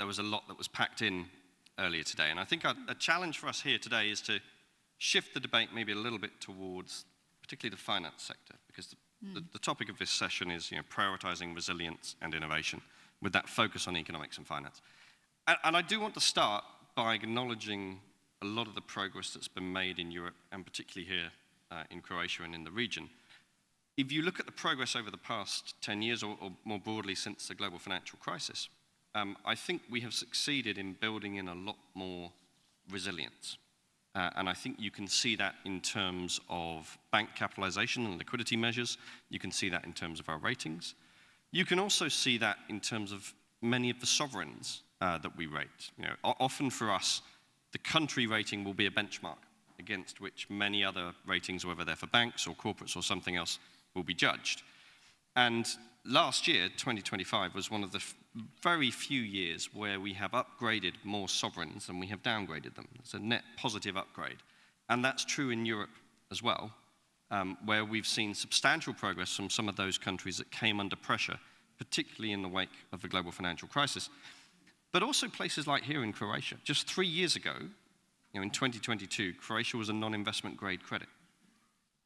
there was a lot that was packed in earlier today. And I think a challenge for us here today is to shift the debate maybe a little bit towards particularly the finance sector, because the topic of this session is prioritizing resilience and innovation with that focus on economics and finance. And I do want to start by acknowledging a lot of the progress that's been made in Europe, and particularly here in Croatia and in the region. If you look at the progress over the past 10 years, or more broadly since the global financial crisis, I think we have succeeded in building in a lot more resilience. And I think you can see that in terms of bank capitalization and liquidity measures. You can see that in terms of our ratings. You can also see that in terms of many of the sovereigns that we rate. Often for us, the country rating will be a benchmark against which many other ratings, whether they're for banks or corporates or something else, will be judged. And last year, 2025, was one of the very few years where we have upgraded more sovereigns than we have downgraded them. It's a net positive upgrade. And that's true in Europe as well, where we've seen substantial progress from some of those countries that came under pressure, particularly in the wake of the global financial crisis. But also places like here in Croatia. Just 3 years ago, in 2022, Croatia was a non-investment grade credit.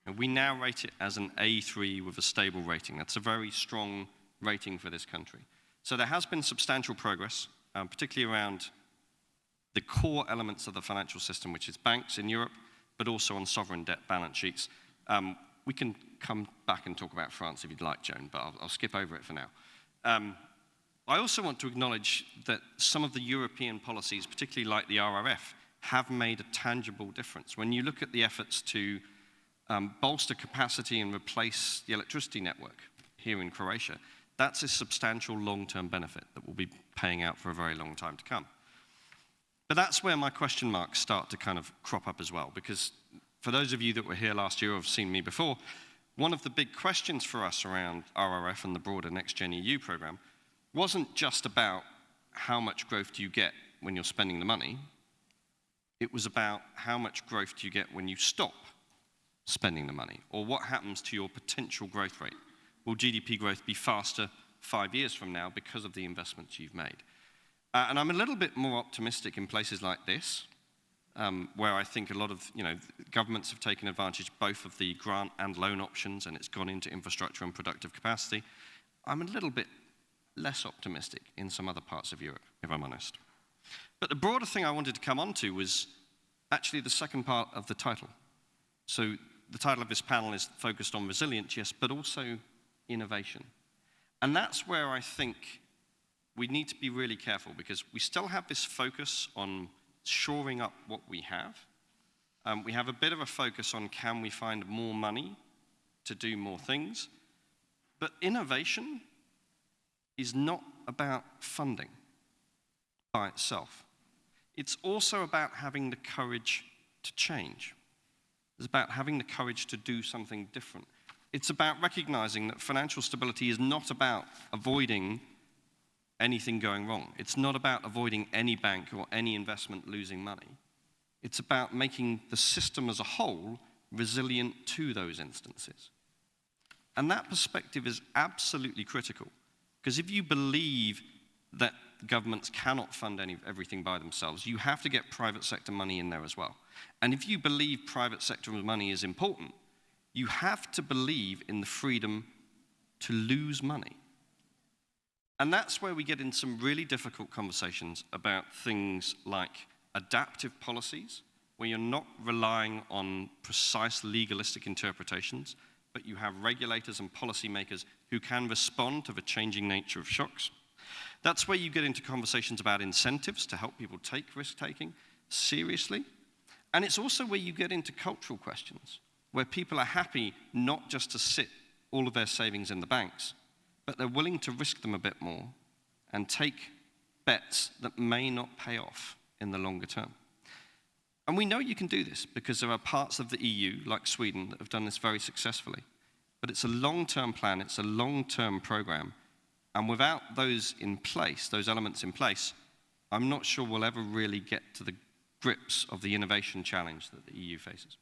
And we now rate it as an A3 with a stable rating. That's a very strong rating for this country. So there has been substantial progress, particularly around the core elements of the financial system, which is banks in Europe, but also on sovereign debt balance sheets. We can come back and talk about France if you'd like, Joan, but I'll skip over it for now. I also want to acknowledge that some of the European policies, particularly like the RRF, have made a tangible difference. When you look at the efforts to bolster capacity and replace the electricity network here in Croatia, that's a substantial long-term benefit that will be paying out for a very long time to come. But that's where my question marks start to kind of crop up as well, because for those of you that were here last year or have seen me before, one of the big questions for us around RRF and the broader Next Gen EU program wasn't just about how much growth do you get when you're spending the money. It was about how much growth do you get when you stop spending the money, or what happens to your potential growth rate. Will GDP growth be faster 5 years from now because of the investments you've made? And I'm a little bit more optimistic in places like this, where I think a lot of governments have taken advantage both of the grant and loan options, and it's gone into infrastructure and productive capacity. I'm a little bit less optimistic in some other parts of Europe, if I'm honest. But the broader thing I wanted to come on to was actually the second part of the title. So the title of this panel is focused on resilience, yes, but also innovation. And that's where I think we need to be really careful, because we still have this focus on shoring up what we have. We have a bit of a focus on can we find more money to do more things. But innovation is not about funding by itself. It's also about having the courage to change. It's about having the courage to do something different. It's about recognizing that financial stability is not about avoiding anything going wrong. It's not about avoiding any bank or any investment losing money. It's about making the system as a whole resilient to those instances. And that perspective is absolutely critical, because if you believe that governments cannot fund everything by themselves, you have to get private sector money in there as well. And if you believe private sector money is important, you have to believe in the freedom to lose money. And that's where we get in some really difficult conversations about things like adaptive policies, where you're not relying on precise legalistic interpretations, but you have regulators and policymakers who can respond to the changing nature of shocks. That's where you get into conversations about incentives to help people take risk-taking seriously. And it's also where you get into cultural questions, where people are happy not just to sit all of their savings in the banks, but they're willing to risk them a bit more and take bets that may not pay off in the longer term. And we know you can do this because there are parts of the EU, like Sweden, that have done this very successfully. But it's a long-term plan, it's a long-term program. And without those in place, those elements in place, I'm not sure we'll ever really get to the grips of the innovation challenge that the EU faces.